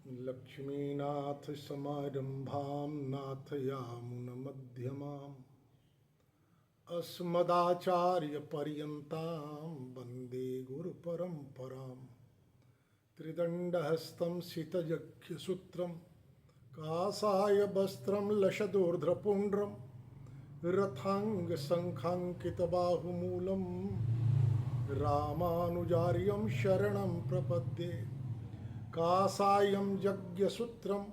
लक्ष्मीनाथ समारंभां नाथयामुनमध्यमाम् अस्मदाचार्यपर्यन्तां वन्दे गुरुपरम्पराम्। त्रिदण्डहस्तं सितजख्यसूत्रं कासाय वस्त्रं लशदोर्ध्रपुण्ड्रं रथाङ्गशङ्खाङ्कितबाहुमूलं रामानुजार्यं शरणं प्रपद्ये। कासायं यज्ञसूत्रं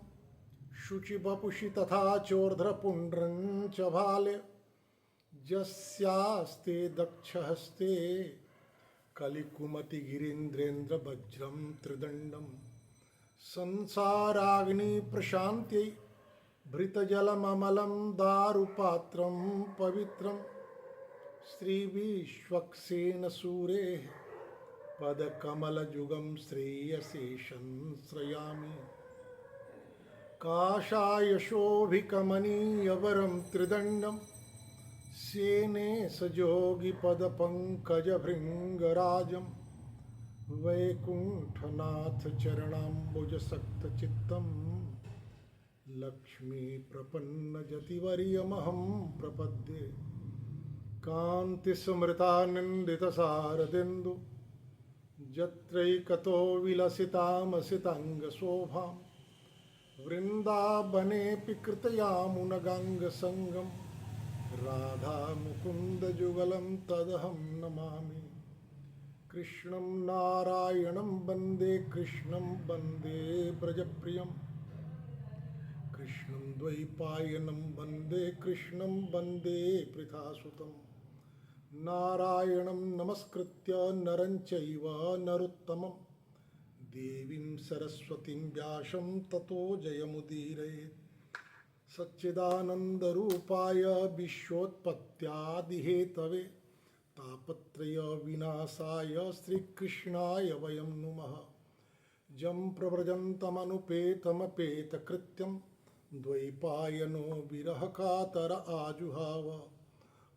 शुचिवपुषि तथा चोर्ध्रपुण्ड्रं च भाले यस्यास्ते दक्षहस्ते कलिकुमतिगिरीन्द्रेन्द्रवज्रं त्रिदण्डं संसाराग्निप्रशान्त्यै भृतजलममलं दारुपात्रं पवित्रं श्रीविश्वक्सेनसूरेः पदकमलयुगं श्रेयसेशं श्रयामि। काषायशोभिकमनीयवरं त्रिदण्डं सेने सजोगिपदपङ्कजभृङ्गराजं वैकुण्ठनाथचरणाम्बुजसक्तचित्तं लक्ष्मीप्रपन्नजतिवर्यमहं प्रपद्ये। कान्तिस्मृतानन्दितशारदेन्दु यत्रैकतो विलसितामसिताङ्गशोभां वृन्दावनेऽपि कृतयामुनगाङ्गसङ्गं राधामुकुन्दयुगलं तदहं नमामि। कृष्णं नारायणं वन्दे कृष्णं वन्दे व्रजप्रियं कृष्णं द्वैपायनं वन्दे कृष्णं वन्दे पृथासुतं। नारायणं नमस्कृत्य नरं चैव नरोत्तमं देवीं सरस्वतीं व्यासं ततो जयमुदीरयेत्। सच्चिदानन्दरूपाय विश्वोत्पत्त्यादिहेतवे तापत्रयविनाशाय श्रीकृष्णाय वयं नुमः। जं प्रव्रजन्तमनुपेतमपेतकृत्यं द्वैपायनो विरहकातर आजुहाव।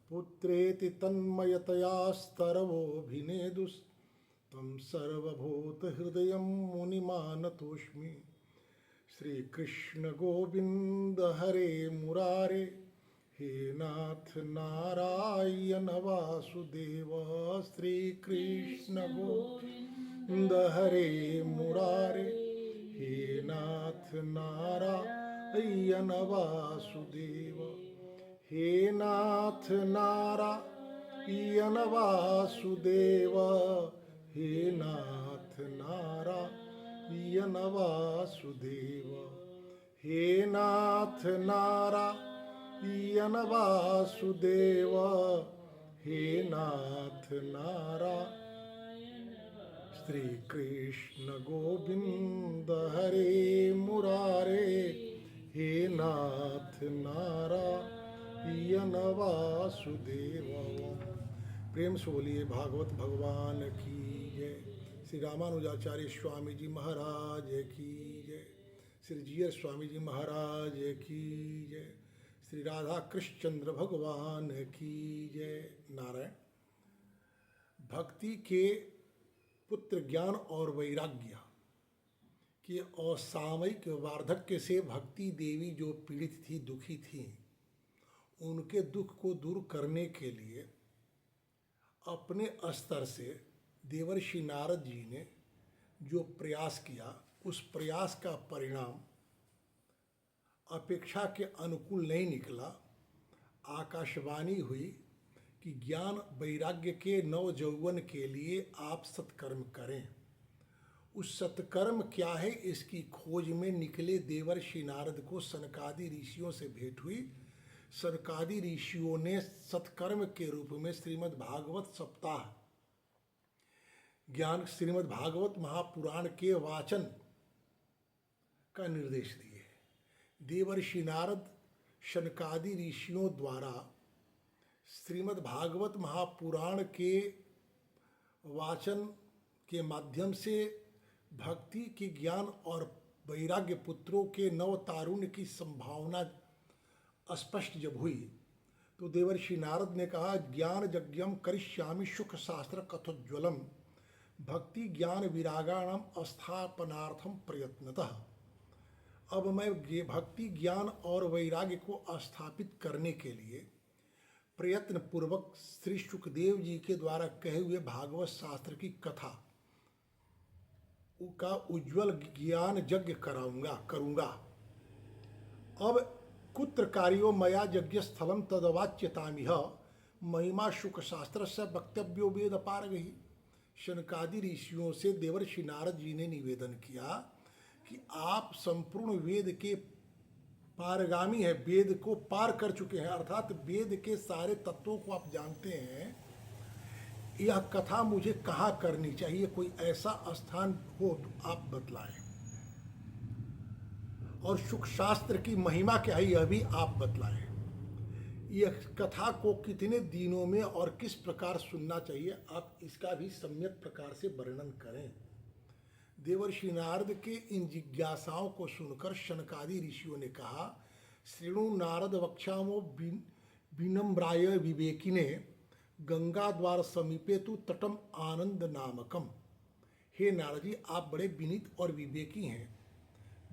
पुत्रेति तन्मयतया स्तरवोऽभिनेदुस्तं सर्वभूतहृदयं मुनिमानतोऽस्मि। श्रीकृष्ण गोविन्द हरे मुरारे हे नाथ नारायण वासुदेव। श्रीकृष्ण गोविन्द हरे मुरारे हे नाथ नारायण वासुदेव। हे नाथ नारायण वासुदेव हे नाथ नारायण वासुदेव। हे नाथ नारायण वासुदेव हे नाथ नारायण। श्री कृष्ण गोविंद हरे मुरारे हे नाथ नारायण वासुदेव। प्रेम से बोलिए भागवत भगवान की जय। श्री रामानुजाचार्य स्वामी जी महाराज की जय। श्री जीयर स्वामी जी महाराज की जय। श्री राधा कृष्णचंद्र भगवान की जय। नारायण। भक्ति के पुत्र ज्ञान और वैराग्य के असामयिक वार्धक्य से भक्ति देवी जो पीड़ित थी, दुखी थी, उनके दुख को दूर करने के लिए अपने स्तर से देवर्षि नारद जी ने जो प्रयास किया, उस प्रयास का परिणाम अपेक्षा के अनुकूल नहीं निकला। आकाशवाणी हुई कि ज्ञान वैराग्य के नव यौवन के लिए आप सत्कर्म करें। उस सत्कर्म क्या है, इसकी खोज में निकले देवर्षि नारद को सनकादि ऋषियों से भेंट हुई। सनकादि ऋषियों ने सत्कर्म के रूप में श्रीमद् भागवत सप्ताह ज्ञान, श्रीमद् भागवत महापुराण के वाचन का निर्देश दिए। देवर्षि नारद सनकादि ऋषियों द्वारा श्रीमद् भागवत महापुराण के वाचन के माध्यम से भक्ति के ज्ञान और वैराग्य पुत्रों के नव तारुण्य की संभावना स्पष्ट जब हुई तो देवर्षि नारद ने कहा, ज्ञान यज्ञम करिष्यामि सुख शास्त्र कथोज्वलम भक्ति ज्ञान विरागाणाम स्थापनार्थम प्रयत्नतः। अब मैं भक्ति ज्ञान और वैराग्य को स्थापित करने के लिए प्रयत्न पूर्वक श्री सुखदेव जी के द्वारा कहे हुए भागवत शास्त्र की कथा का उज्जवल ज्ञान यज्ञ करूंगा। अब कुत्र कार्यो मया यज्ञ स्थलम तदवाच्यतामिह महिमा शुक शास्त्र से वक्तव्यो वेद पारगही। शनकादि ऋषियों से देवर्षि नारद जी ने निवेदन किया कि आप संपूर्ण वेद के पारगामी है, वेद को पार कर चुके हैं, अर्थात वेद के सारे तत्वों को आप जानते हैं। यह कथा मुझे कहाँ करनी चाहिए, कोई ऐसा स्थान हो तो आप बतलाएं, और सुख शास्त्र की महिमा क्या है यह भी आप बतलाएं। यह कथा को कितने दिनों में और किस प्रकार सुनना चाहिए, आप इसका भी सम्यक प्रकार से वर्णन करें। देवर्षि नारद के इन जिज्ञासाओं को सुनकर शनकादि ऋषियों ने कहा, श्रेणु नारद वक्षामो विनम्राय विवेकिने गंगा द्वार समीपे तु तटम आनंद नामकम। हे नारद जी, आप बड़े विनीत और विवेकी हैं,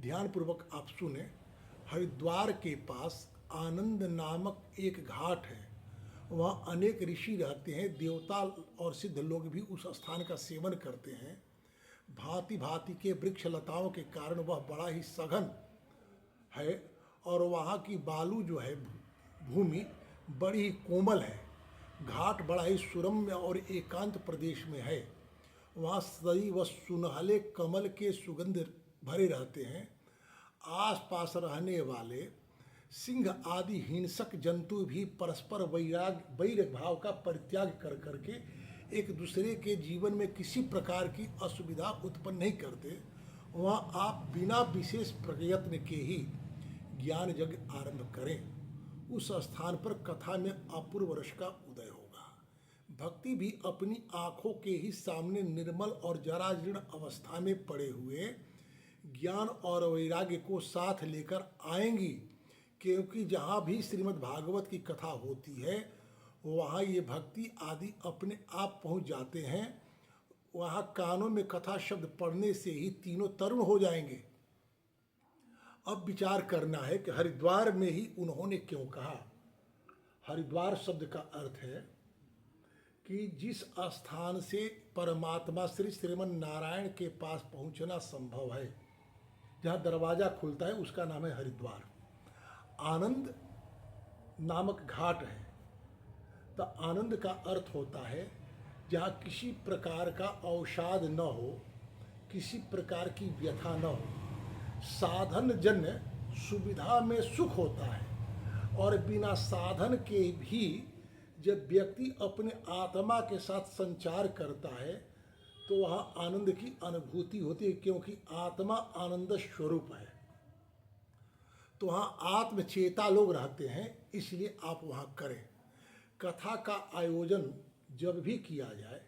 ध्यानपूर्वक आप सुने। हरिद्वार के पास आनंद नामक एक घाट है, वहाँ अनेक ऋषि रहते हैं, देवता और सिद्ध लोग भी उस स्थान का सेवन करते हैं। भांति भांति के वृक्ष लताओं के कारण वह बड़ा ही सघन है, और वहाँ की बालू जो है भूमि बड़ी ही कोमल है। घाट बड़ा ही सुरम्य और एकांत प्रदेश में है। वहाँ सदैव सुनहले कमल के सुगंध भरे रहते हैं। आसपास रहने वाले सिंह आदि हिंसक जंतु भी परस्पर वैर भाव का परित्याग कर करके एक दूसरे के जीवन में किसी प्रकार की असुविधा उत्पन्न नहीं करते। वहाँ आप बिना विशेष प्रयत्न के ही ज्ञान यज्ञ आरंभ करें। उस स्थान पर कथा में अपूर्व रस का उदय होगा। भक्ति भी अपनी आँखों के ही सामने निर्मल और जराजीर्ण अवस्था में पड़े हुए ज्ञान और वैराग्य को साथ लेकर आएंगी, क्योंकि जहाँ भी श्रीमद् भागवत की कथा होती है वहाँ ये भक्ति आदि अपने आप पहुँच जाते हैं। वहाँ कानों में कथा शब्द पढ़ने से ही तीनों तरुण हो जाएंगे। अब विचार करना है कि हरिद्वार में ही उन्होंने क्यों कहा। हरिद्वार शब्द का अर्थ है कि जिस स्थान से परमात्मा श्रीमन नारायण के पास पहुँचना संभव है, जहाँ दरवाज़ा खुलता है, उसका नाम है हरिद्वार। आनंद नामक घाट है, तो आनंद का अर्थ होता है जहाँ किसी प्रकार का अवसाद न हो, किसी प्रकार की व्यथा न हो, साधन जन्य सुविधा में सुख होता है। और बिना साधन के भी जब व्यक्ति अपने आत्मा के साथ संचार करता है तो वहाँ आनंद की अनुभूति होती है, क्योंकि आत्मा आनंद स्वरूप है। तो वहाँ आत्मचेता लोग रहते हैं, इसलिए आप वहाँ करें। कथा का आयोजन जब भी किया जाए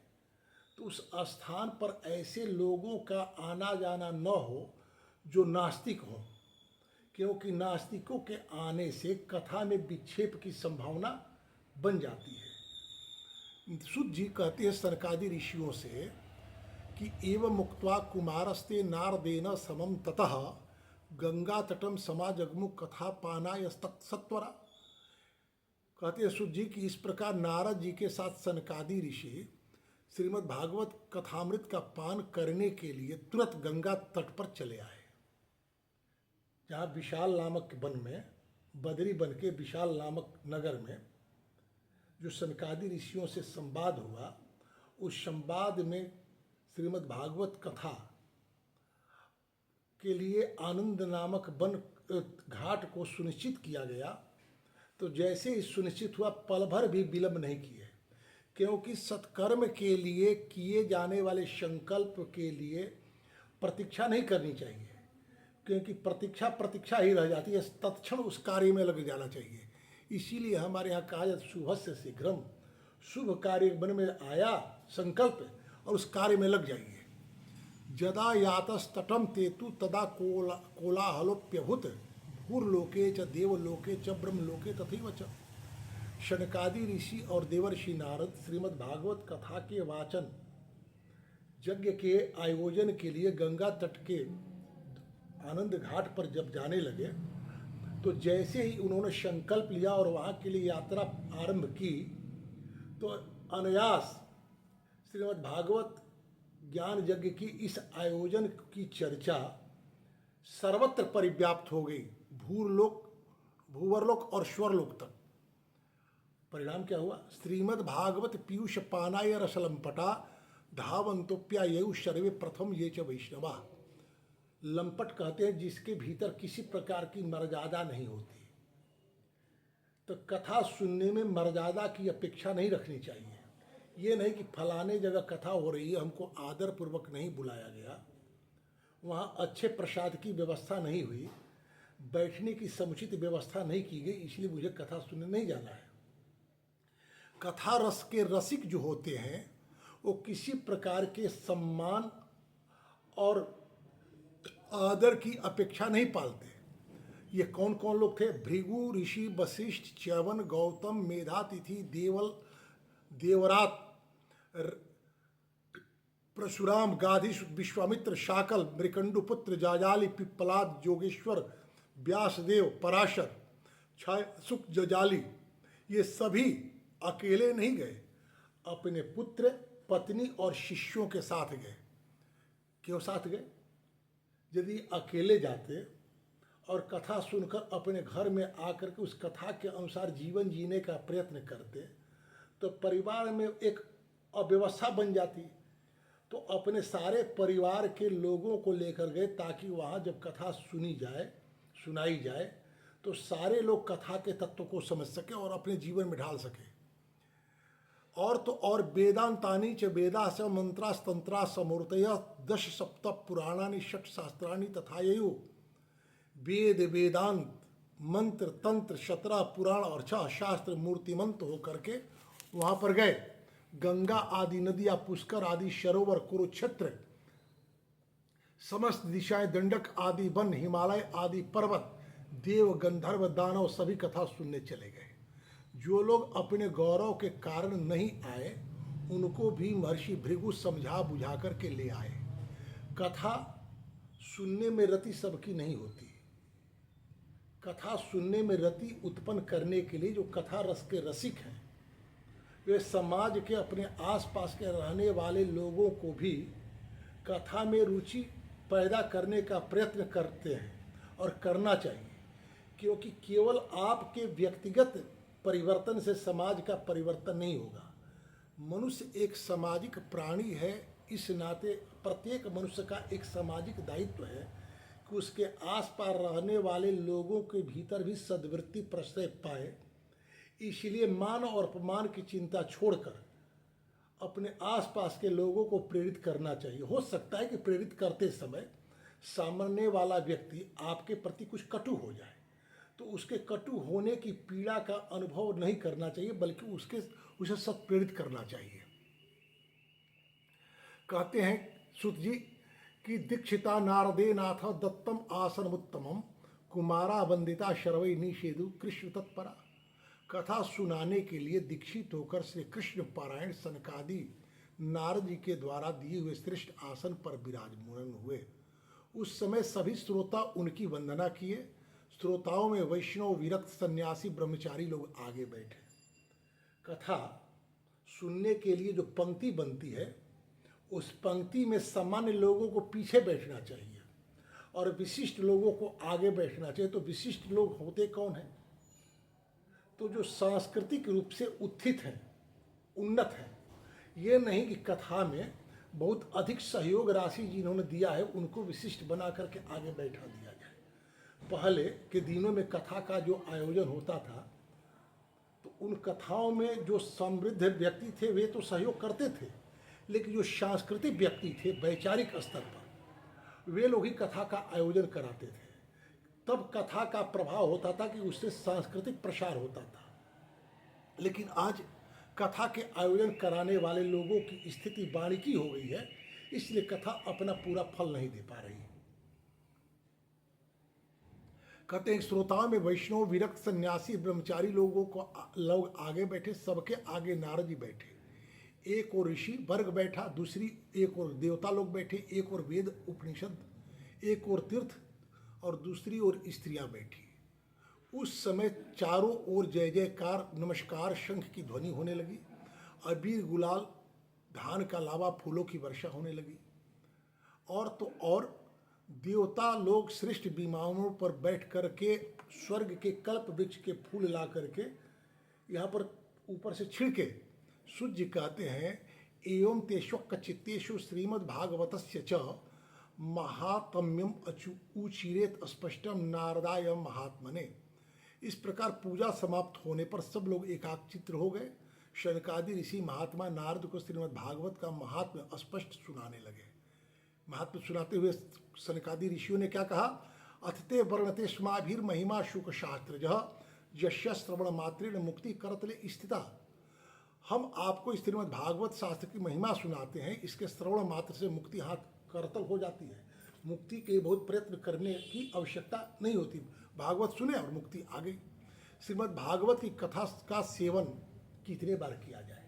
तो उस स्थान पर ऐसे लोगों का आना जाना न हो जो नास्तिक हो, क्योंकि नास्तिकों के आने से कथा में विक्षेप की संभावना बन जाती है। सुत जी कहते हैं सनकादि ऋषियों से कि एवं मुक्त्वा कुमारस्ते नारदेन समम ततः गंगा तटम समाजगमु कथा पानाय सत्वरा। कहते हैं सुत जी कि इस प्रकार नारद जी के साथ सनकादि ऋषि श्रीमद् भागवत कथामृत का पान करने के लिए तुरंत गंगा तट पर चले आए। जहाँ विशाल नामक वन में, बदरी बन के विशाल नामक नगर में जो सनकादि ऋषियों से संवाद हुआ, उस संवाद में श्रीमद् भागवत कथा के लिए आनंद नामक वन घाट को सुनिश्चित किया गया। तो जैसे ही सुनिश्चित हुआ, पल भर भी विलंब नहीं किए, क्योंकि सत्कर्म के लिए किए जाने वाले संकल्प के लिए प्रतीक्षा नहीं करनी चाहिए, क्योंकि प्रतीक्षा ही रह जाती है, तत्क्षण उस कार्य में लग जाना चाहिए। इसीलिए हमारे यहाँ कहा जाता शुभस्य शीघ्रम, शुभ कार्य मन में आया संकल्प और उस कार्य में लग जाइए। जदा यातस्तटम तेतु तदा कोलाहलोप्यभूत भूर्लोके च देवलोके च ब्रह्मलोके तथैव च। शनकादि ऋषि और देवर्षि नारद श्रीमद् भागवत कथा के वाचन यज्ञ के आयोजन के लिए गंगा तट के आनंद घाट पर जब जाने लगे तो जैसे ही उन्होंने संकल्प लिया और वहाँ के लिए यात्रा आरंभ की तो अनायास श्रीमद् भागवत ज्ञान यज्ञ की इस आयोजन की चर्चा सर्वत्र परिव्याप्त हो गई, भूलोक, भूवरलोक और स्वरलोक तक। परिणाम क्या हुआ? श्रीमद् भागवत पीयूष पानाय रसलंपटा धावंतोप्यायु सर्वे प्रथम ये च वैष्णवा। लंपट कहते हैं जिसके भीतर किसी प्रकार की मर्यादा नहीं होती। तो कथा सुनने में मर्यादा की अपेक्षा नहीं रखनी चाहिए। ये नहीं कि फलाने जगह कथा हो रही है, हमको आदर पूर्वक नहीं बुलाया गया, वहाँ अच्छे प्रसाद की व्यवस्था नहीं हुई, बैठने की समुचित व्यवस्था नहीं की गई, इसलिए मुझे कथा सुनने नहीं जाना है। कथा रस के रसिक जो होते हैं वो किसी प्रकार के सम्मान और आदर की अपेक्षा नहीं पालते। ये कौन कौन लोग थे? भृगु ऋषि, वशिष्ठ, च्यवन, गौतम, मेधातिथि, देवल, देवरात, परशुराम, गाधी, विश्वामित्र, शाकल, मृकंडुपुत्र, जाजाली, पिप्पलाद, जोगेश्वर, व्यासदेव, पराशर, सुक, जजाली, ये सभी अकेले नहीं गए, अपने पुत्र, पत्नी और शिष्यों के साथ गए। क्यों साथ गए? यदि अकेले जाते और कथा सुनकर अपने घर में आकर के उस कथा के अनुसार जीवन जीने का प्रयत्न करते तो परिवार में एक अव्यवस्था बन जाती। तो अपने सारे परिवार के लोगों को लेकर गए ताकि वहाँ जब कथा सुनाई जाए तो सारे लोग कथा के तत्व को समझ सके और अपने जीवन में ढाल सके। और तो और वेदांतानि च वेदास मंत्रास्तंत्रा समूर्तय 10 सप्त पुराणानि 6 शास्त्राणि तथायु। वेद, वेदांत, मंत्र, तंत्र, 17 पुराण और 6 शास्त्र मूर्तिमंत होकर के वहाँ पर गए। गंगा आदि नदियाँ, पुष्कर आदि सरोवर, कुरुक्षेत्र, समस्त दिशाएं, दंडक आदि वन, हिमालय आदि पर्वत, देव, गंधर्व, दानव सभी कथा सुनने चले गए। जो लोग अपने गौरव के कारण नहीं आए उनको भी महर्षि भृगु समझा बुझा कर के ले आए। कथा सुनने में रति सबकी नहीं होती। कथा सुनने में रति उत्पन्न करने के लिए जो कथा रस के रसिक हैं वे समाज के अपने आसपास के रहने वाले लोगों को भी कथा में रुचि पैदा करने का प्रयत्न करते हैं और करना चाहिए, क्योंकि केवल आपके व्यक्तिगत परिवर्तन से समाज का परिवर्तन नहीं होगा। मनुष्य एक सामाजिक प्राणी है, इस नाते प्रत्येक मनुष्य का एक सामाजिक दायित्व है कि उसके आसपास रहने वाले लोगों के भीतर भी सद्वृत्ति प्रश्रय पाए। इसलिए मान और अपमान की चिंता छोड़कर अपने आसपास के लोगों को प्रेरित करना चाहिए। हो सकता है कि प्रेरित करते समय सामने वाला व्यक्ति आपके प्रति कुछ कटु हो जाए, तो उसके कटु होने की पीड़ा का अनुभव नहीं करना चाहिए, बल्कि उसे सत्प्रेरित करना चाहिए। कहते हैं सुत जी कि दीक्षिता नारदे नाथ दत्तम आसनमुत्तमम कुमारा वंदिता शर्वै निषेधु कृष्ण तत्परा। कथा सुनाने के लिए दीक्षित होकर श्री कृष्ण पारायण सनकादि नारद जी के द्वारा दिए हुए श्रेष्ठ आसन पर विराजमान हुए। उस समय सभी श्रोता उनकी वंदना किए। श्रोताओं में वैष्णव, विरक्त, सन्यासी, ब्रह्मचारी लोग आगे बैठे। कथा सुनने के लिए जो पंक्ति बनती है उस पंक्ति में सामान्य लोगों को पीछे बैठना चाहिए और विशिष्ट लोगों को आगे बैठना चाहिए। तो विशिष्ट लोग होते कौन हैं? तो जो सांस्कृतिक रूप से उत्थित हैं, उन्नत हैं। ये नहीं कि कथा में बहुत अधिक सहयोग राशि जिन्होंने दिया है उनको विशिष्ट बना करके आगे बैठा दिया जाए। पहले के दिनों में कथा का जो आयोजन होता था तो उन कथाओं में जो समृद्ध व्यक्ति थे वे तो सहयोग करते थे, लेकिन जो सांस्कृतिक व्यक्ति थे वैचारिक स्तर पर वे लोग ही कथा का आयोजन कराते थे। तब कथा का प्रभाव होता था कि उससे सांस्कृतिक प्रसार होता था। लेकिन आज कथा के आयोजन कराने वाले लोगों की स्थिति बारीकी हो गई है, इसलिए कथा अपना पूरा फल नहीं दे पा रही। कहते हैं श्रोताओं में वैष्णव, विरक्त, सन्यासी, ब्रह्मचारी लोग आगे बैठे। सबके आगे नारद जी बैठे। एक और ऋषि वर्ग बैठा, दूसरी एक और देवता लोग बैठे, एक और वेद उपनिषद, एक और तीर्थ और दूसरी ओर स्त्रियां बैठी। उस समय चारों ओर जय जयकार, नमस्कार, शंख की ध्वनि होने लगी। अबीर, गुलाल, धान का लावा, फूलों की वर्षा होने लगी। और तो और देवता लोग श्रेष्ठ विमानों पर बैठ कर के स्वर्ग के कल्प वृक्ष के फूल ला करके यहाँ पर ऊपर से छिड़के। सूर्य कहते हैं एवं तेष्वक् चित्तेषु श्रीमद्भागवतस्य च महात्म्यम उचीरेत स्पष्टम नारदाय महात्मने। इस प्रकार पूजा समाप्त होने पर सब लोग एकाग्रचित्त हो गए। शनकादि ऋषि महात्मा नारद को श्रीमद् भागवत का महात्म्य स्पष्ट सुनाने लगे। महात्म्य सुनाते हुए सनकादि ऋषियों ने क्या कहा? अथते वर्णते स्माभिर महिमा शुक शास्त्र यश्य श्रवण मात्रेण मुक्ति करतले स्थिता। हम आपको श्रीमद् भागवत शास्त्र की महिमा सुनाते हैं। इसके श्रवण मात्र से मुक्ति हाथ करतल हो जाती है। मुक्ति के बहुत प्रयत्न करने की आवश्यकता नहीं होती। भागवत सुने और मुक्ति आ गई। श्रीमद् भागवत की कथा का सेवन कितने बार किया जाए?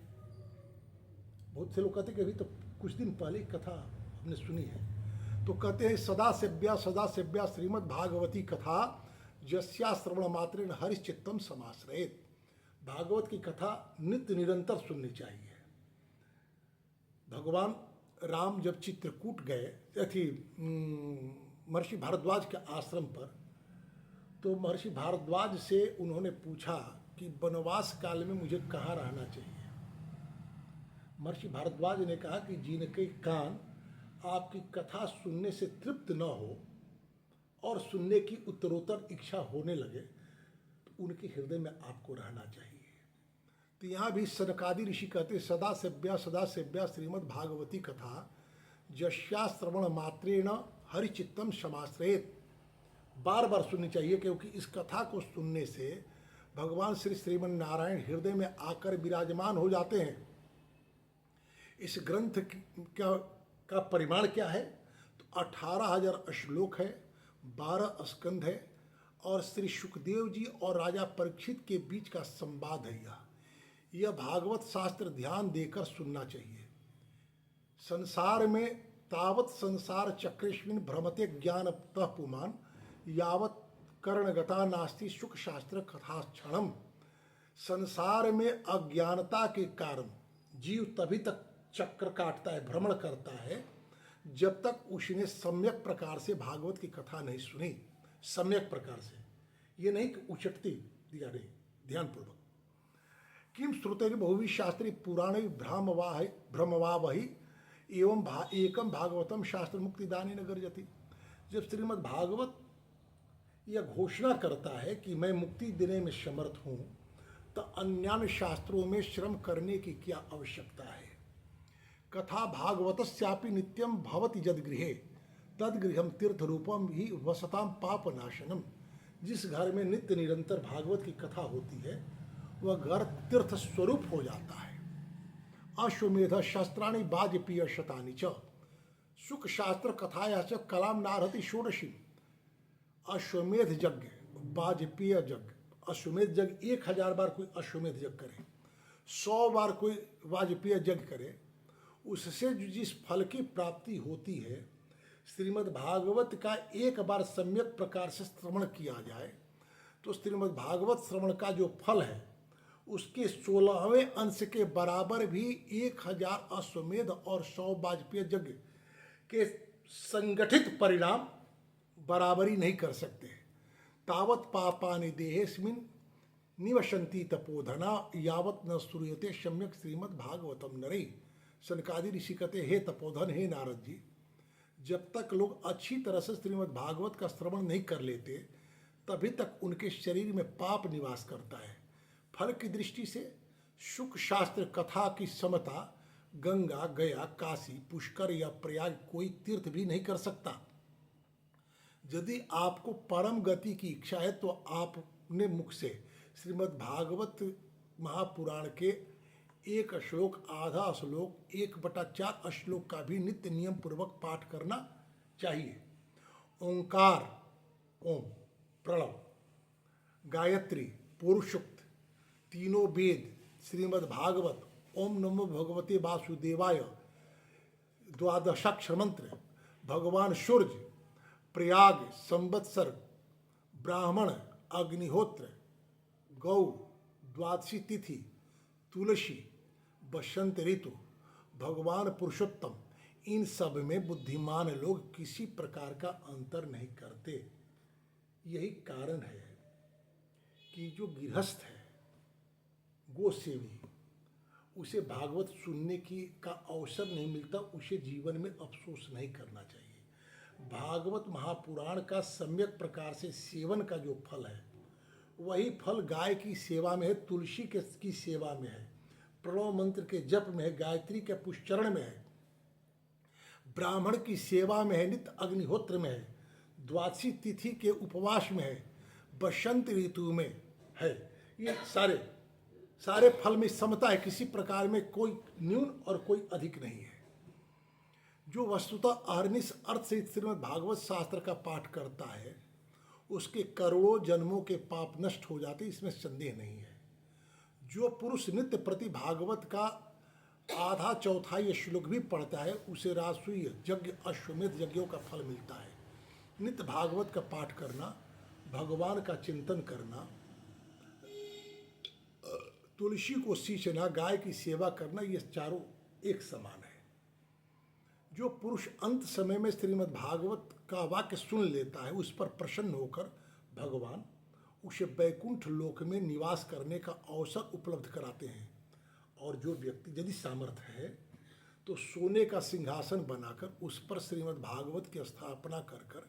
बहुत से लोग कहते कि अभी तो कुछ दिन पहले कथा हमने सुनी है, तो कहते हैं सदा सेव्या श्रीमद् भागवती कथा जस्या श्रवण मात्रेण हरिश्चित्तम समाश्रयेत। भागवत की कथा नित्य निरंतर सुननी चाहिए। भगवान राम जब चित्रकूट गए थी महर्षि भारद्वाज के आश्रम पर, तो महर्षि भारद्वाज से उन्होंने पूछा कि वनवास काल में मुझे कहाँ रहना चाहिए। महर्षि भारद्वाज ने कहा कि जिनके कान आपकी कथा सुनने से तृप्त न हो और सुनने की उत्तरोत्तर इच्छा होने लगे, तो उनके हृदय में आपको रहना चाहिए। तो यहाँ भी सनकादि ऋषि कहते सदा सेव्या श्रीमद् भागवती कथा जस्या श्रवण मात्रेण हरिचित्तम समाश्रयेत। बार बार सुननी चाहिए, क्योंकि इस कथा को सुनने से भगवान श्री श्रीमन नारायण हृदय में आकर विराजमान हो जाते हैं। इस ग्रंथ का परिमाण क्या है? तो 18,000 श्लोक है, 12 स्कंध है और श्री सुखदेव जी और राजा परीक्षित के बीच का संवाद है। यह भागवत शास्त्र ध्यान देकर सुनना चाहिए। संसार में तावत संसार चक्रेश्विन भ्रमते ज्ञानतः पुमान यावत कर्णगता नास्ति सुख शास्त्र कथा क्षणम। संसार में अज्ञानता के कारण जीव तभी तक चक्र काटता है, भ्रमण करता है, जब तक उसने सम्यक प्रकार से भागवत की कथा नहीं सुनी। सम्यक प्रकार से, ये नहीं कि उचटती दिया नहीं, ध्यानपूर्वक। किम श्रुते बहुवी शास्त्री पुराणे भ्रमवावही एवं एकम भागवतम शास्त्र मुक्तिदानी न गर्जति। जब श्रीमद् भागवत यह घोषणा करता है कि मैं मुक्ति देने में समर्थ हूँ, तो अन्य शास्त्रों में श्रम करने की क्या आवश्यकता है? कथा भागवतस्यापि नित्यम भवति जदगृहे तदगृहम तीर्थ रूपम ही वसताम पाप नाशनम। जिस घर में नित्य निरंतर भागवत की कथा होती है, वह घर तीर्थ स्वरूप हो जाता है। अश्वमेध शस्त्राणि वाजपेय शतानि च सुख शास्त्र कथाया च कलाम नारहति षोडशी। अश्वमेध यज्ञ, वाजपेय यज्ञ, अश्वमेध यज्ञ 1000 बार कोई अश्वमेध यज्ञ करे, 100 बार कोई वाजपेय यज्ञ करे, उससे जिस फल की प्राप्ति होती है, श्रीमद् भागवत का एक बार सम्यक प्रकार से श्रवण किया जाए, तो श्रीमद् भागवत श्रवण का जो फल है उसके 16वें अंश के बराबर भी 1000 अश्वमेध और 100 वाजपेय यज्ञ के संगठित परिणाम बराबरी नहीं कर सकते। तावत पापानि देहेस्मिन् निवसन्ति तपोधना यावत न श्रूयते सम्यक श्रीमद् भागवतम नरे। सनकादि ऋषि कहते हे तपोधन, हे नारद जी, जब तक लोग अच्छी तरह से श्रीमद् भागवत का श्रवण नहीं कर लेते, तभी तक उनके शरीर में पाप निवास करता है। फल की दृष्टि से शुक शास्त्र कथा की समता गंगा, गया, काशी, पुष्कर या प्रयाग कोई तीर्थ भी नहीं कर सकता। यदि आपको परम गति की इच्छा है, तो आपने मुख से श्रीमद् भागवत महापुराण के एक श्लोक, आधा श्लोक, 1/4 श्लोक का भी नित्य नियम पूर्वक पाठ करना चाहिए। ओंकार, ओम, प्रणव, गायत्री, पुरुषोक्त, तीनों वेद, श्रीमद् भागवत, ओम नमो भगवते वासुदेवाय, 12 मंत्र, भगवान सूर्य, प्रयाग, संवत्सर, ब्राह्मण, अग्निहोत्र, गौ, द्वादशी तिथि, तुलसी, बसंत ऋतु, भगवान पुरुषोत्तम, इन सब में बुद्धिमान लोग किसी प्रकार का अंतर नहीं करते। यही कारण है कि जो गृहस्थ है, गोसेवी, उसे भागवत सुनने की का अवसर नहीं मिलता, उसे जीवन में अफसोस नहीं करना चाहिए। भागवत महापुराण का सम्यक प्रकार से सेवन का जो फल है, वही फल गाय की सेवा में है, तुलसी के की सेवा में है, प्रणव मंत्र के जप में है, गायत्री के पुष्चरण में है, ब्राह्मण की सेवा में है, नित्य अग्निहोत्र में है, द्वादशी तिथि के उपवास में है, बसंत ऋतु में है। ये सारे फल में समता है, किसी प्रकार में कोई न्यून और कोई अधिक नहीं है। जो वस्तुतः अहर्निश अर्थ से श्रीमद् भागवत शास्त्र का पाठ करता है, उसके करोड़ों जन्मों के पाप नष्ट हो जाते, इसमें संदेह नहीं है। जो पुरुष नित्य प्रति भागवत का आधा चौथाई श्लोक भी पढ़ता है, उसे राजसूय यज्ञ, अश्वमेध यज्ञों का फल मिलता है। नित्य भागवत का पाठ करना, भगवान का चिंतन करना, तुलसी को सींचना, गाय की सेवा करना, ये चारों एक समान है। जो पुरुष अंत समय में श्रीमद् भागवत का वाक्य सुन लेता है, उस पर प्रसन्न होकर भगवान उसे बैकुंठ लोक में निवास करने का अवसर उपलब्ध कराते हैं। और जो व्यक्ति यदि सामर्थ्य है तो सोने का सिंहासन बनाकर उस पर श्रीमद् भागवत की स्थापना कर कर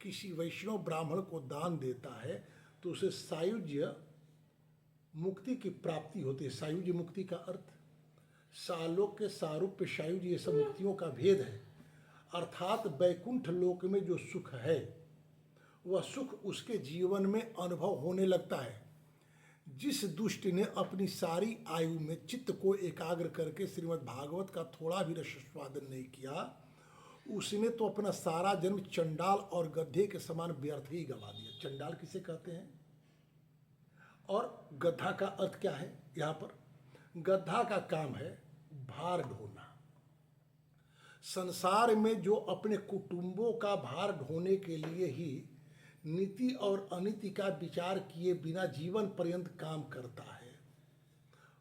किसी वैष्णव ब्राह्मण को दान देता है, तो उसे सायुज्य मुक्ति की प्राप्ति होती है। सायुज्य मुक्ति का अर्थ सालोक के सारूप्य, सायुज्य, ये सब मुक्तियों का भेद है। अर्थात बैकुंठ लोक में जो सुख है, वह सुख उसके जीवन में अनुभव होने लगता है। जिस दुष्ट ने अपनी सारी आयु में चित्त को एकाग्र करके श्रीमद् भागवत का थोड़ा भी रसास्वादन नहीं किया, उसने तो अपना सारा जन्म चंडाल और गड्ढे के समान व्यर्थ ही गवा दिया। चंडाल किसे कहते हैं और गड्ढा का अर्थ क्या है? यहाँ पर गड्ढा का काम है भार ढोना। संसार में जो अपने कुटुंबों का भार ढोने के लिए ही नीति और अनीति का विचार किए बिना जीवन पर्यंत काम करता है,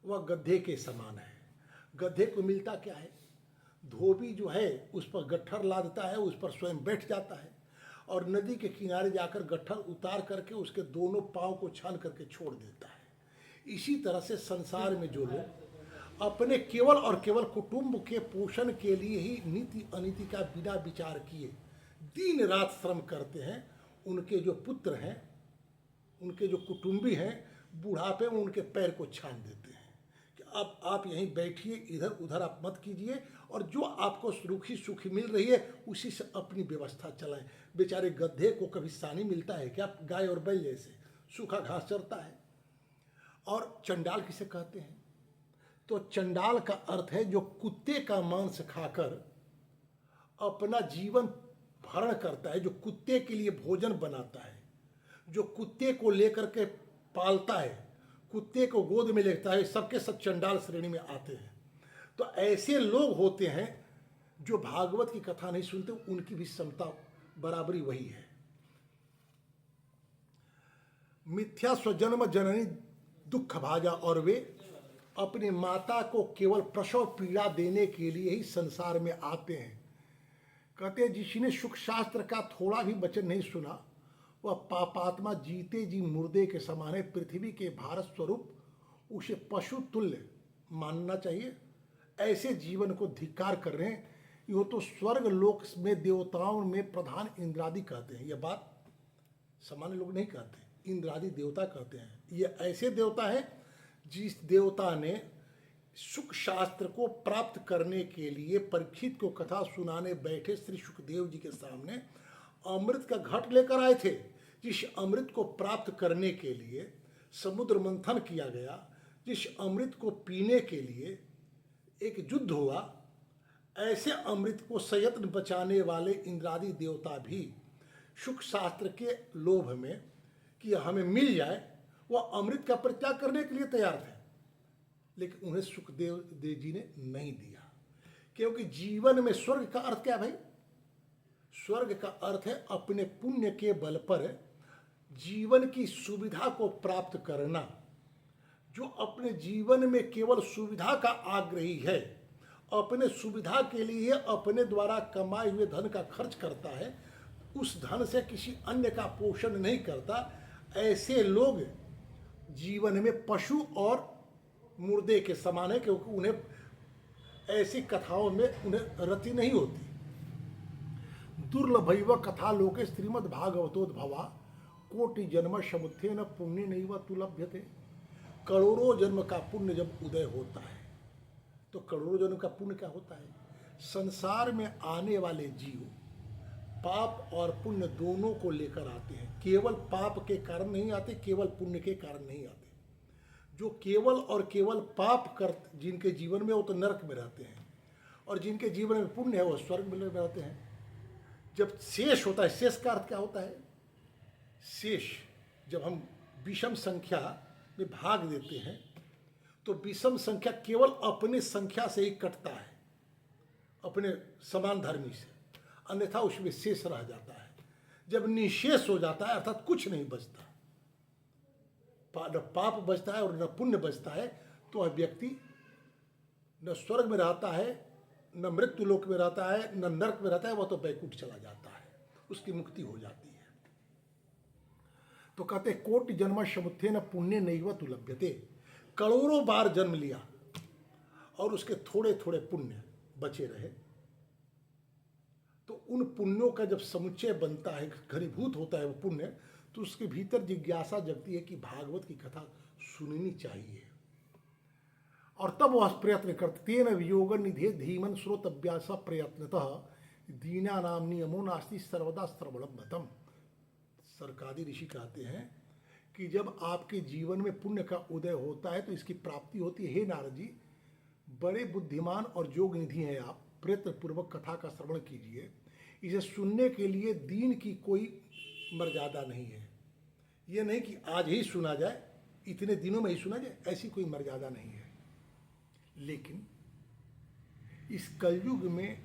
वह गड्ढे के समान है। गड्ढे को मिलता क्या है? धोबी जो है उस पर गट्ठर लादता है, उस पर स्वयं बैठ जाता है और नदी के किनारे जाकर गट्ठर उतार करके उसके दोनों पांव को छान करके छोड़ देता है। इसी तरह से संसार में जो लोग अपने केवल और केवल कुटुंब के पोषण के लिए ही नीति अनीति का बिना विचार किए दिन रात श्रम करते हैं, उनके जो पुत्र हैं, उनके जो कुटुंबी हैं, बुढ़ापे में उनके पैर को छान देते हैं कि अब आप यहीं बैठिए, इधर उधर आप मत कीजिए और जो आपको रूखी सूखी मिल रही है उसी से अपनी व्यवस्था चलाएं। बेचारे गधे को कभी सानी मिलता है क्या? गाय और बैल जैसे सूखा घास चरता है। और चंडाल किसे कहते हैं? तो चंडाल का अर्थ है जो कुत्ते का मांस खाकर अपना जीवन भरण करता है, जो कुत्ते के लिए भोजन बनाता है, जो कुत्ते को लेकर के पालता है, कुत्ते को गोद में लेता है, सबके सब चंडाल श्रेणी में आते हैं। तो ऐसे लोग होते हैं जो भागवत की कथा नहीं सुनते, उनकी भी समता बराबरी वही है। मिथ्या स्वजन्म जननी दुख भाजा, और वे अपनी माता को केवल प्रसव पीड़ा देने के लिए ही संसार में आते हैं। कहते हैं जिसने सुख शास्त्र का थोड़ा भी वचन नहीं सुना, वह पापात्मा जीते जी मुर्दे के समान है। पृथ्वी के भारत स्वरूप उसे पशु तुल्य मानना चाहिए। ऐसे जीवन को धिक्कार कर रहे हैं। यो तो स्वर्ग लोक में देवताओं में प्रधान इंद्रादि कहते हैं। यह बात सामान्य लोग नहीं कहते, इंद्रादि देवता कहते हैं। ये ऐसे देवता है जिस देवता ने सुख शास्त्र को प्राप्त करने के लिए परीक्षित को कथा सुनाने बैठे श्री सुखदेव जी के सामने अमृत का घट लेकर आए थे। जिस अमृत को प्राप्त करने के लिए समुद्र मंथन किया गया, जिस अमृत को पीने के लिए एक युद्ध हुआ, ऐसे अमृत को सयत्न बचाने वाले इंद्रादि देवता भी सुख शास्त्र के लोभ में कि हमें मिल जाए, वह अमृत का परित्याग करने के लिए तैयार थे। लेकिन उन्हें सुखदेव जी ने नहीं दिया, क्योंकि जीवन में स्वर्ग का अर्थ क्या है भाई? स्वर्ग का अर्थ है अपने पुण्य के बल पर जीवन की सुविधा को प्राप्त करना। जो अपने जीवन में केवल सुविधा का आग्रही है, अपने सुविधा के लिए अपने द्वारा कमाए हुए धन का खर्च करता है, उस धन से किसी अन्य का पोषण नहीं करता, ऐसे लोग जीवन में पशु और मुर्दे के समान है, क्योंकि उन्हें ऐसी कथाओं में उन्हें रति नहीं होती। दुर्लभैव कथा लोके श्रीमद् भागवतोद्भवा कोटि जन्म समुत्थेन पुण्य नैव तुलभ्यते। करोड़ों जन्म का पुण्य जब उदय होता है, तो करोड़ों जन्म का पुण्य क्या होता है? संसार में आने वाले जीव पाप और पुण्य दोनों को लेकर आते हैं। केवल पाप के कारण नहीं आते, केवल पुण्य के कारण नहीं आते। जो केवल और केवल पाप कर जिनके जीवन में, वो तो नरक में रहते हैं, और जिनके जीवन में पुण्य है वो स्वर्ग में रहते हैं। जब शेष होता है, शेष का अर्थ क्या होता है? शेष जब हम विषम संख्या में भाग देते हैं, तो विषम संख्या केवल अपने संख्या से ही कटता है, अपने समान धर्मी से, अन्यथा उसमें शेष रह जाता है। जब निशेष हो जाता है, अर्थात कुछ नहीं बचता, न पाप बचता है और न पुण्य बचता है, तो वह व्यक्ति न स्वर्ग में रहता है, न मृत्यु लोक में रहता है, न नरक में रहता है, वह तो बैकुंठ चला जाता है, उसकी मुक्ति हो जाती है। तो कहते कोटि जन्म समुत्थेन पुण्य नैव तुलभ्यते। करोड़ों बार जन्म लिया और उसके थोड़े थोड़े पुण्य बचे रहे, तो उन पुण्यों का जब समुच्चय बनता है, घनीभूत होता है वो पुण्य, तो उसके भीतर जिज्ञासा जगती है कि भागवत की कथा सुननी चाहिए। और तब वह प्रयत्न करते। तेन वियोग निधे धीमन श्रोतव्यास प्रयत्नतः दीना नाम नियमो नास्ति सर्वदा श्रवणम। सरकादी ऋषि कहते हैं कि जब आपके जीवन में पुण्य का उदय होता है तो इसकी प्राप्ति होती है। हे नारद जी, बड़े बुद्धिमान और योग निधि हैं आप, प्रयत्न पूर्वक कथा का श्रवण कीजिए। इसे सुनने के लिए दीन की कोई मर्यादा नहीं है। ये नहीं कि आज ही सुना जाए, इतने दिनों में ही सुना जाए, ऐसी कोई मर्यादा नहीं है। लेकिन इस कलयुग में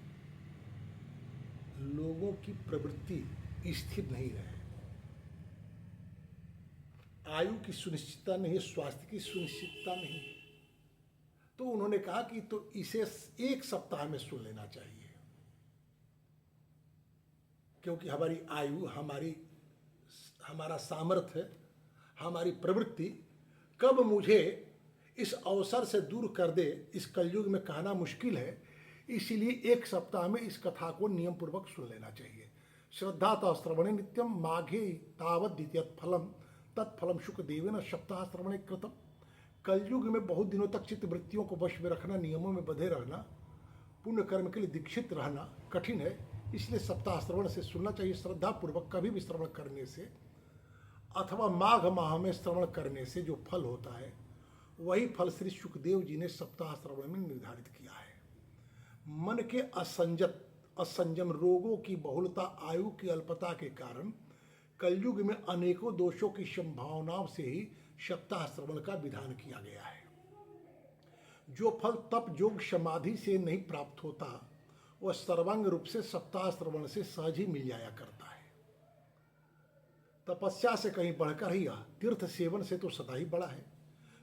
लोगों की प्रवृत्ति स्थिर नहीं रहे। आयु की सुनिश्चितता नहीं, स्वास्थ्य की सुनिश्चितता नहीं, तो उन्होंने कहा कि तो इसे 1 सप्ताह में सुन लेना चाहिए, क्योंकि हमारी आयु, हमारा सामर्थ्य, हमारी प्रवृत्ति कब मुझे इस अवसर से दूर कर दे, इस कलयुग में कहना मुश्किल है। इसीलिए 1 सप्ताह में इस कथा को नियम पूर्वक सुन लेना चाहिए। श्रद्धा श्रवणे नित्यम माघे तावत द्वितीय फलम तत्फलम शुकदेवेन सप्ताह श्रवणे कृतम। कलयुग में बहुत दिनों तक चित्त वृत्तियों को वश में रखना, नियमों में बंधे रहना, पुण्य कर्म के लिए दीक्षित रहना कठिन है, इसलिए सप्ताह श्रवण से सुनना चाहिए। श्रद्धा पूर्वक कभी भी श्रवण करने से अथवा माघ माह में श्रवण करने से जो फल होता है, वही फल श्री सुखदेव जी ने सप्ताह श्रवण में निर्धारित किया है। मन के असंजम, रोगों की बहुलता, आयु की अल्पता के कारण कलयुग में अनेकों दोषों की संभावनाओं से ही सप्ताह श्रवण का विधान किया गया है। जो फल तप योग समाधि से नहीं प्राप्त होता, वह सर्वांग रूप से सप्ताह श्रवण से सहज ही मिल जाया करता है। तपस्या से कहीं बढ़कर ही, तीर्थ सेवन से तो सदा ही बड़ा है,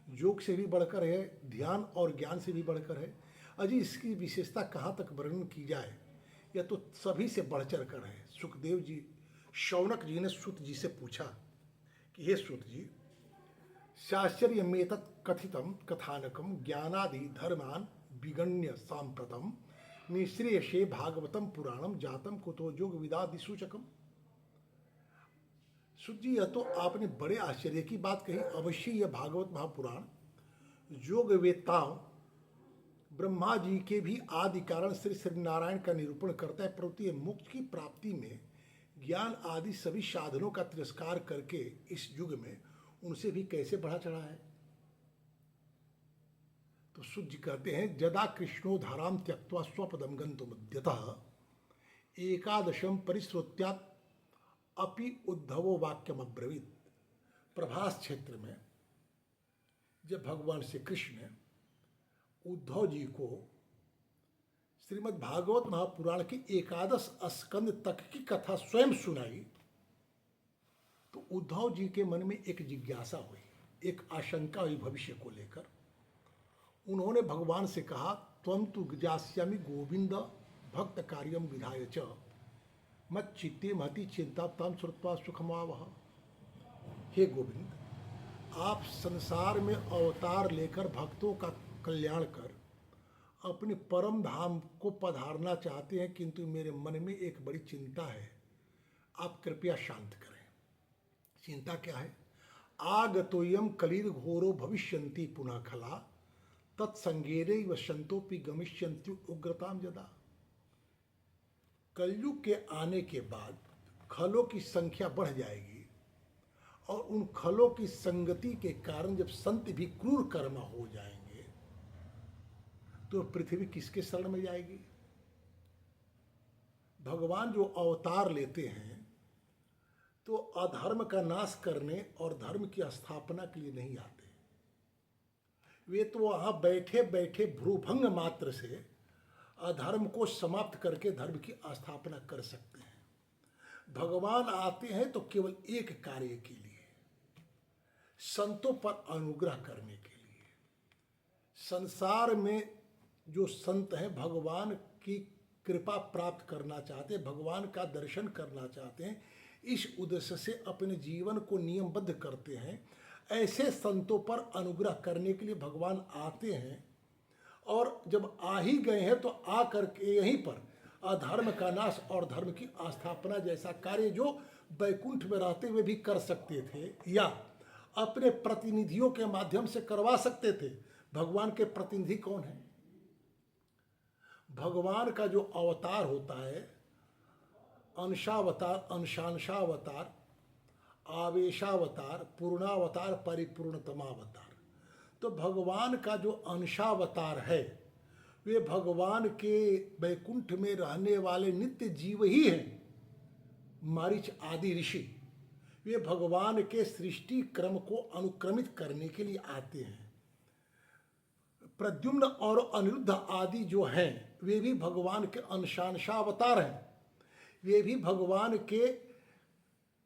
योग से भी बढ़कर है, ध्यान और ज्ञान से भी बढ़कर है। अजी इसकी विशेषता कहाँ तक वर्णन की जाए, यह तो सभी से बढ़ चढ़ कर है। सुखदेव जी, शौनक जी ने सूत जी से पूछा कि हे सूत जी, शास्त्र्यमेतत् कथितम कथानकम ज्ञानादि धर्मान विगण्य सांप्रतम निःश्रेयसे भागवतम पुराणम जातम कुतो योग विदादि सूचकम। सूत जी, यह तो आपने बड़े आश्चर्य की बात कही। अवश्य यह भागवत महापुराण योग वेत्ताओं ब्रह्मा जी के भी आदि कारण श्री नारायण का निरूपण करता है, परंतु ये मोक्ष की प्राप्ति में ज्ञान आदि सभी साधनों का तिरस्कार करके इस युग में उनसे भी कैसे बढ़ा चढ़ा है। तो सूत जी कहते हैं, जदा कृष्णो धाराम त्यक्त्वा स्वपदम गन्तुमद्यतः एकादशम परिश्रोत्यात् अपि उद्धवो वाक्यम अब्रवीत। प्रभास क्षेत्र में जब भगवान श्री कृष्ण उद्धव जी को श्रीमद् भागवत महापुराण के एकादश स्कंद तक की कथा स्वयं सुनाई तो उद्धव जी के मन में एक जिज्ञासा हुई, एक आशंका हुई भविष्य को लेकर। उन्होंने भगवान से कहा, त्वं तु जास्यामि गोविंद भक्त कार्यम विधाय च मत चित्ते महति चिंता तम श्रुत्वा सुखमावह। हे गोविंद, आप संसार में अवतार लेकर भक्तों का कल्याण कर अपने परम धाम को पधारना चाहते हैं, किंतु मेरे मन में एक बड़ी चिंता है, आप कृपया शांत करें। चिंता क्या है? आगतोयम कलिर घोरो भविष्यन्ति पुनः खला तत्संगेरे वसंतोपि गमिष्यन्ति उग्रताम जदा। कलयुग के आने के बाद खलों की संख्या बढ़ जाएगी और उन खलों की संगति के कारण जब संत भी क्रूर कर्म हो जाएंगे तो पृथ्वी किसके शरण में जाएगी? भगवान जो अवतार लेते हैं तो अधर्म का नाश करने और धर्म की स्थापना के लिए नहीं आते। वे तो वहाँ बैठे बैठे भ्रूभंग मात्र से अधर्म को समाप्त करके धर्म की स्थापना कर सकते हैं। भगवान आते हैं तो केवल एक कार्य के लिए, संतों पर अनुग्रह करने के लिए। संसार में जो संत हैं भगवान की कृपा प्राप्त करना चाहते हैं, भगवान का दर्शन करना चाहते हैं, इस उद्देश्य से अपने जीवन को नियमबद्ध करते हैं। ऐसे संतों पर अनुग्रह करने के लिए भगवान आते हैं और जब आ ही गए हैं तो आ करके यहीं पर अधर्म का नाश और धर्म की स्थापना जैसा कार्य जो वैकुंठ में रहते हुए भी कर सकते थे या अपने प्रतिनिधियों के माध्यम से करवा सकते थे। भगवान के प्रतिनिधि कौन है? भगवान का जो अवतार होता है, अंशावतार, अंशांशावतार, आवेशावतार, पूर्णावतार, परिपूर्णतमावतार। तो भगवान का जो अंशावतार है वे भगवान के वैकुंठ में रहने वाले नित्य जीव ही हैं। मारीच आदि ऋषि वे भगवान के सृष्टि क्रम को अनुक्रमित करने के लिए आते हैं। प्रद्युम्न और अनिरुद्ध आदि जो हैं वे भी भगवान के अंशांशावतार हैं। वे भी भगवान के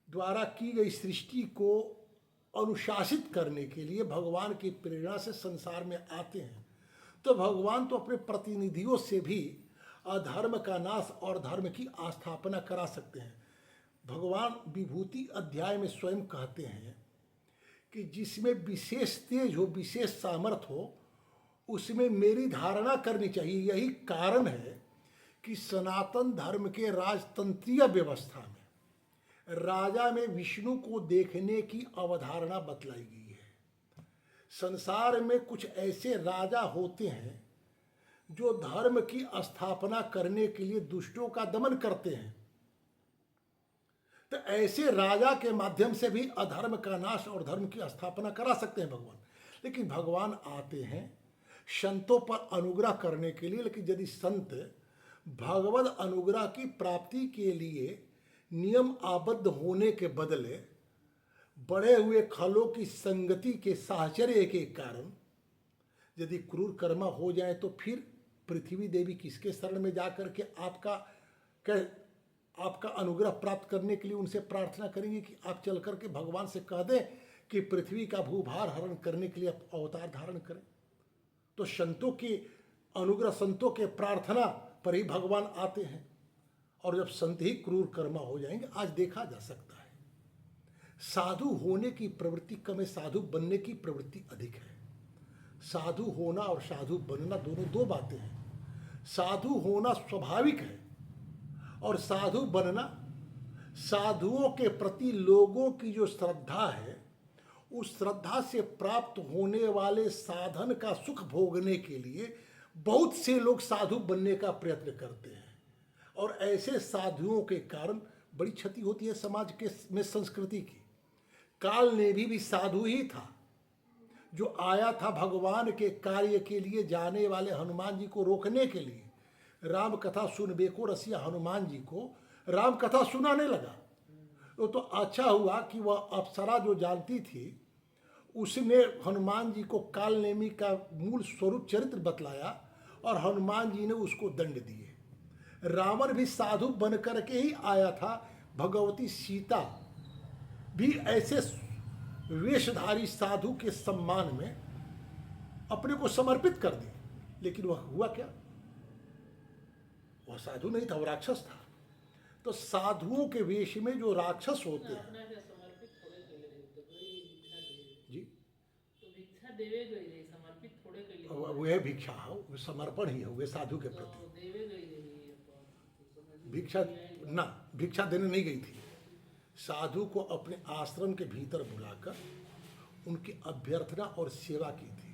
द्वारा की गई सृष्टि को अनुशासित करने के लिए भगवान की प्रेरणा से संसार में आते हैं। तो भगवान तो अपने प्रतिनिधियों से भी अधर्म का नाश और धर्म की स्थापना करा सकते हैं। भगवान विभूति अध्याय में स्वयं कहते हैं कि जिसमें विशेष तेज हो, विशेष सामर्थ्य हो, उसमें मेरी धारणा करनी चाहिए। यही कारण है कि सनातन धर्म के राजतंत्रीय व्यवस्था में राजा में विष्णु को देखने की अवधारणा बतलाई गई है। संसार में कुछ ऐसे राजा होते हैं जो धर्म की स्थापना करने के लिए दुष्टों का दमन करते हैं। तो ऐसे राजा के माध्यम से भी अधर्म का नाश और धर्म की स्थापना करा सकते हैं भगवान। लेकिन भगवान आते हैं संतों पर अनुग्रह करने के लिए। लेकिन यदि संत भगवद अनुग्रह की प्राप्ति के लिए नियम आबद्ध होने के बदले बढ़े हुए खलों की संगति के साहचर्य के कारण यदि क्रूर कर्म हो जाए तो फिर पृथ्वी देवी किसके शरण में जाकर के आपका अनुग्रह प्राप्त करने के लिए उनसे प्रार्थना करेंगे कि आप चल करके भगवान से कह दें कि पृथ्वी का भूभार हरण करने के लिए आप अवतार धारण करें। तो संतों की अनुग्रह, संतों के प्रार्थना पर ही भगवान आते हैं। और जब संत ही क्रूर कर्मा हो जाएंगे, आज देखा जा सकता है साधु होने की प्रवृत्ति कम है, साधु बनने की प्रवृत्ति अधिक है। साधु होना और साधु बनना दोनों दो बातें हैं। साधु होना स्वाभाविक है और साधु बनना साधुओं के प्रति लोगों की जो श्रद्धा है उस श्रद्धा से प्राप्त होने वाले साधन का सुख भोगने के लिए बहुत से लोग साधु बनने का प्रयत्न करते हैं। और ऐसे साधुओं के कारण बड़ी क्षति होती है समाज के में, संस्कृति की। काल ने भी साधु ही था जो आया था भगवान के कार्य के लिए जाने वाले हनुमान जी को रोकने के लिए। राम कथा सुनबे को रसिया हनुमान जी को राम कथा सुनाने लगा। तो अच्छा हुआ कि वह अप्सरा जो जानती थी उसने हनुमान जी को काल नेमी का मूल स्वरूप चरित्र बतलाया और हनुमान जी ने उसको दंड दिए। रावण भी साधु बन करके ही आया था। भगवती सीता भी ऐसे वेशधारी साधु के सम्मान में अपने को समर्पित कर दी, लेकिन वह हुआ क्या? वह साधु नहीं था, वह राक्षस था। तो साधुओं के वेश में जो राक्षस होते हैं जी, वह भिक्षा हो, समर्पण ही हो, वे साधु के प्रति। भिक्षा ना, भिक्षा देने नहीं गई थी। साधु को अपने आश्रम के भीतर बुलाकर उनकी अभ्यर्थना और सेवा की थी।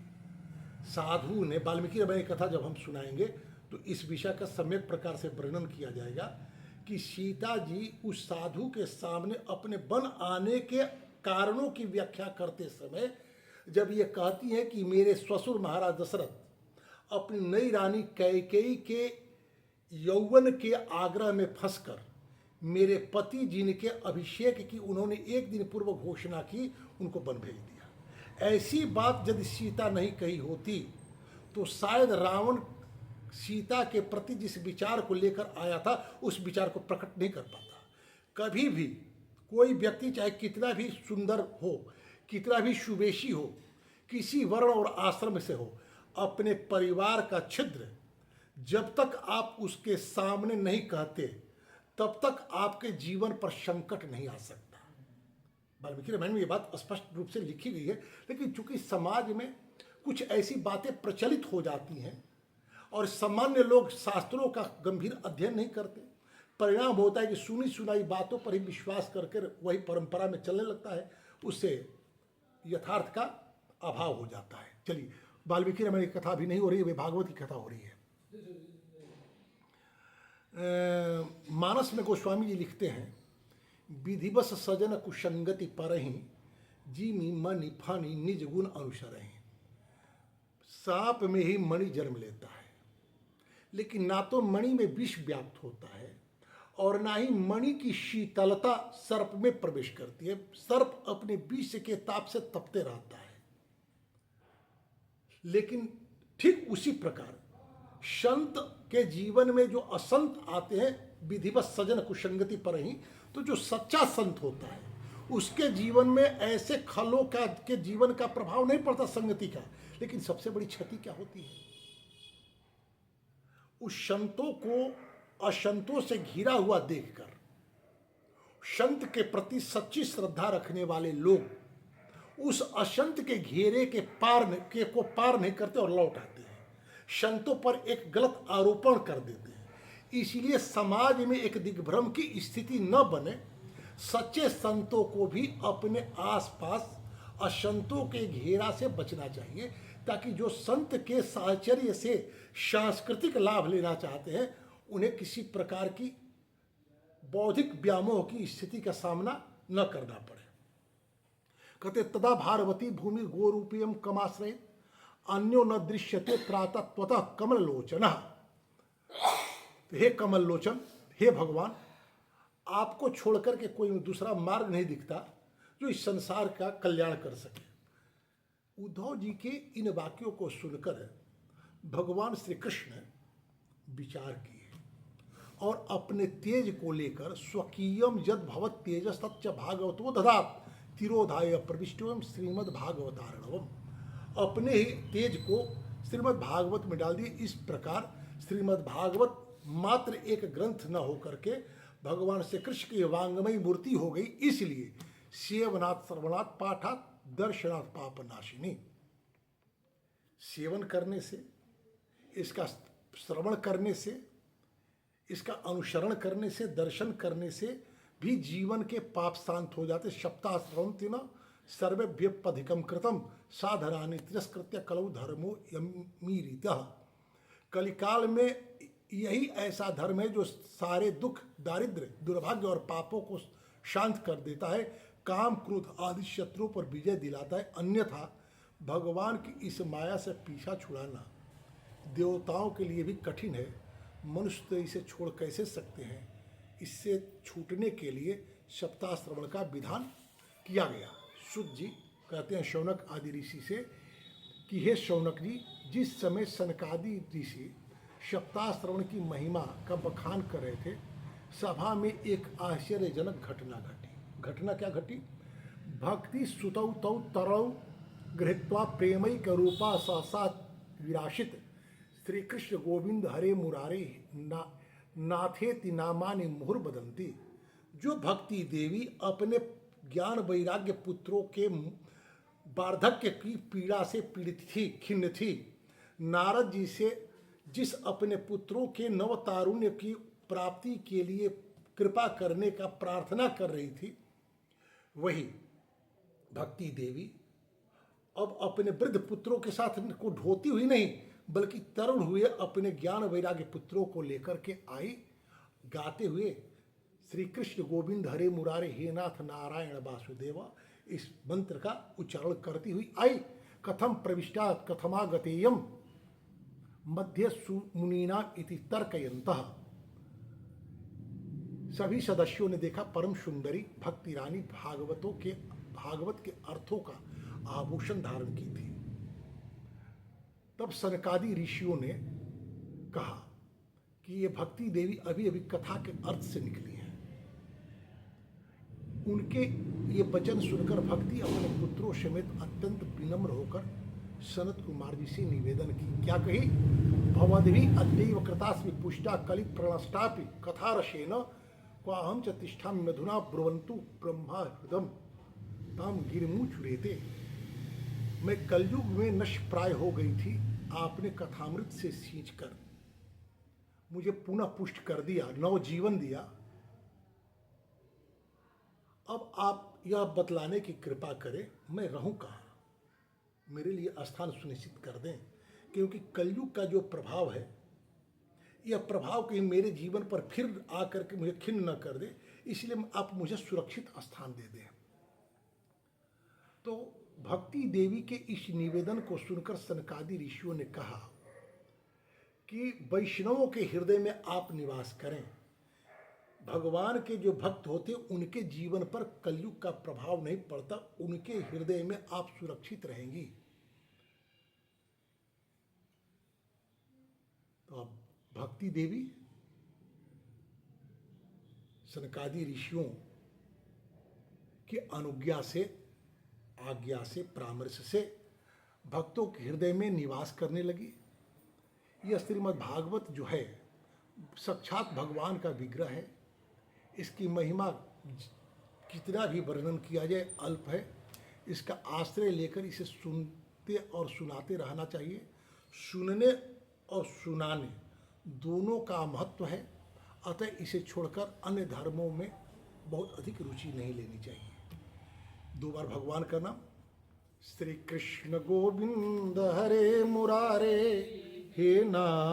साधु ने, वाल्मीकि रामायण कथा जब हम सुनाएंगे तो इस विषय का सम्यक प्रकार से वर्णन किया जाएगा कि सीता जी उस साधु के सामने अपने वन आने के कारणों की व्याख्या करते समय जब ये कहती हैं कि मेरे ससुर महाराज दशरथ अपनी नई रानी कैकेयी के यौवन के आग्रह में फंसकर मेरे पति जिनके अभिषेक की उन्होंने एक दिन पूर्व घोषणा की, उनको वन भेज दिया। ऐसी बात यदि सीता नहीं कही होती तो शायद रावण सीता के प्रति जिस विचार को लेकर आया था उस विचार को प्रकट नहीं कर पाता। कभी भी कोई व्यक्ति चाहे कितना भी सुंदर हो, कितना भी सुवेशी हो, किसी वर्ण और आश्रम से हो, अपने परिवार का छिद्र जब तक आप उसके सामने नहीं कहते तब तक आपके जीवन पर संकट नहीं आ सकता। वाल्मीकि रामायण में ये बात स्पष्ट रूप से लिखी गई है, लेकिन चूंकि समाज में कुछ ऐसी बातें प्रचलित हो जाती हैं और सामान्य लोग शास्त्रों का गंभीर अध्ययन नहीं करते, परिणाम होता है कि सुनी सुनाई बातों पर ही विश्वास करके वही परंपरा में चलने लगता है, उससे यथार्थ का अभाव हो जाता है। चलिए, वाल्मीकि रामायण की कथा भी नहीं हो रही है, वे भागवत की कथा हो रही है। मानस में गोस्वामी जी लिखते हैं, विधिवश सजन कुसंगति परहि जीमी मणि फणि निज गुण अनुसरहि। सांप में ही मणि जन्म लेता है, लेकिन ना तो मणि में विष व्याप्त होता है और ना ही मणि की शीतलता सर्प में प्रवेश करती है। सर्प अपने विष के ताप से तपते रहता है। लेकिन ठीक उसी प्रकार संत के जीवन में जो असंत आते हैं, विधिवत सजन कुसंगति पर ही, तो जो सच्चा संत होता है उसके जीवन में ऐसे खलों का के जीवन का प्रभाव नहीं पड़ता संगति का। लेकिन सबसे बड़ी क्षति क्या होती है? उस संतों को असंतों से घिरा हुआ देखकर संत के प्रति सच्ची श्रद्धा रखने वाले लोग उस असंत के घेरे के को पार नहीं करते और लौट आते हैं, संतों पर एक गलत आरोपण कर देते हैं। इसलिए समाज में एक दिग्भ्रम की स्थिति न बने, सच्चे संतों को भी अपने आसपास असंतों के घेरा से बचना चाहिए, ताकि जो संत के साहचर्य से सांस्कृतिक लाभ लेना चाहते हैं उन्हें किसी प्रकार की बौद्धिक व्यामोह की स्थिति का सामना न करना पड़े। कहते तदा भारवती भूमि गोरूपीयम कमाश्रय अन्यो न दृश्यते प्रातः त्वतः कमल लोचन। हे कमल लोचन, हे भगवान, आपको छोड़कर के कोई दूसरा मार्ग नहीं दिखता जो इस संसार का कल्याण कर सके। उद्धव जी के इन वाक्यों को सुनकर भगवान श्री कृष्ण विचार किए और अपने तेज को लेकर स्वकीयम यद भवत तेजस तच्च भागवतो दधात तिरोधाय प्रविष्टोम श्रीमद् भागवतारणवम। अपने ही तेज को श्रीमद् भागवत में डाल दिए। इस प्रकार श्रीमद् भागवत मात्र एक ग्रंथ न होकर के भगवान श्री कृष्ण की वांगमयी मूर्ति हो गई। इसलिए सेवनात् श्रवणात् पाठात् दर्शनात् पापनाशिनी। सेवन करने से, इसका श्रवण करने से, इसका अनुसरण करने से, दर्शन करने से भी जीवन के पाप शांत हो जाते। सप्ताह श्रवंति न सर्वेभ्यपधिकम कृतम साधनानि तिरस्कृत्य कलौ धर्मो यमीरितः। कलिकाल में यही ऐसा धर्म है जो सारे दुख, दारिद्र्य, दुर्भाग्य और पापों को शांत कर देता है, काम, क्रोध आदि शत्रुओं पर विजय दिलाता है। अन्यथा भगवान की इस माया से पीछा छुड़ाना देवताओं के लिए भी कठिन है। मनुष्य तो इसे छोड़ कैसे सकते हैं। इससे छूटने के लिए सप्ताह श्रवण का विधान किया गया। शुद्ध जी कहते हैं शौनक आदि ऋषि से कि हे शौनक जी, जिस समय सनकादि ऋषि सप्ताह श्रवण की महिमा का बखान कर रहे थे, सभा में एक आश्चर्यजनक घटना घटी। घटना क्या घटी? भक्ति सुतौ तौ तरौ गृहीत्वा प्रेमैक रूपा सहसा विराशित श्री कृष्ण गोविंद हरे मुरारे नाथेति नामानि मुहुर बदंती। जो भक्ति देवी अपने ज्ञान वैराग्य पुत्रों के वार्धक्य की पीड़ा से पीड़ित थी, खिन्न थी, नारद जी से जिस अपने पुत्रों के नव तारुण्य की प्राप्ति के लिए कृपा करने का प्रार्थना कर रही थी, वही भक्ति देवी अब अपने वृद्ध पुत्रों के साथ को ढोती हुई नहीं, बल्कि तरुण हुए अपने ज्ञान वैराग्य पुत्रों को लेकर के आई, गाते हुए श्री कृष्ण गोविंद हरे मुरारे हे नाथ नारायण वासुदेवा, इस मंत्र का उच्चारण करती हुई आई। कथम प्रविष्टात् कथमागतेयम मध्य मुनीना इति तर्कयन्तः। सभी सदस्यों ने देखा परम सुंदरी भक्ति रानी भागवत के अर्थों का आभूषण धारण की थी। तब सनकादि ऋषियों ने कहा कि ये भक्ति देवी अभी अभी कथा के अर्थ से निकली है। उनके ये वचन सुनकर भक्ति अपने पुत्रों समेत अत्यंत विनम्र होकर सनत कुमार जी से निवेदन की। क्या कही? भवद्भि अद्यैव कृतास्मि पुष्टा कलित प्रणष्टापि कथारसेन क्वाहं च तिष्ठामि मधुना ब्रुवन्तु ब्रह्मा हृदम ताम गिरिमुचुरेते। मैं कलयुग में नष्ट प्राय हो गई थी, आपने कथामृत से सींचकर मुझे पुनः पुष्ट कर दिया, नव जीवन दिया। अब आप यह बतलाने की कृपा करें मैं रहूं कहाँ, मेरे लिए स्थान सुनिश्चित कर दें, क्योंकि कलयुग का जो प्रभाव है, यह प्रभाव कहीं मेरे जीवन पर फिर आकर के मुझे खिन्न न कर दे, इसलिए आप मुझे सुरक्षित स्थान दे दें। तो भक्ति देवी के इस निवेदन को सुनकर सनकादि ऋषियों ने कहा कि वैष्णवों के हृदय में आप निवास करें। भगवान के जो भक्त होते उनके जीवन पर कलयुग का प्रभाव नहीं पड़ता, उनके हृदय में आप सुरक्षित रहेंगी। तो अब भक्ति देवी सनकादि ऋषियों की अनुज्ञा से, आज्ञा से, परामर्श से भक्तों के हृदय में निवास करने लगी। यह श्रीमद् भागवत जो है साक्षात भगवान का विग्रह है। इसकी महिमा कितना भी वर्णन किया जाए अल्प है। इसका आश्रय लेकर इसे सुनते और सुनाते रहना चाहिए। सुनने और सुनाने दोनों का महत्व है, अतः इसे छोड़कर अन्य धर्मों में बहुत अधिक रुचि नहीं लेनी चाहिए। दो बार भगवान का नाम। श्री कृष्ण गोविंद हरे मुरारे हे नाथ।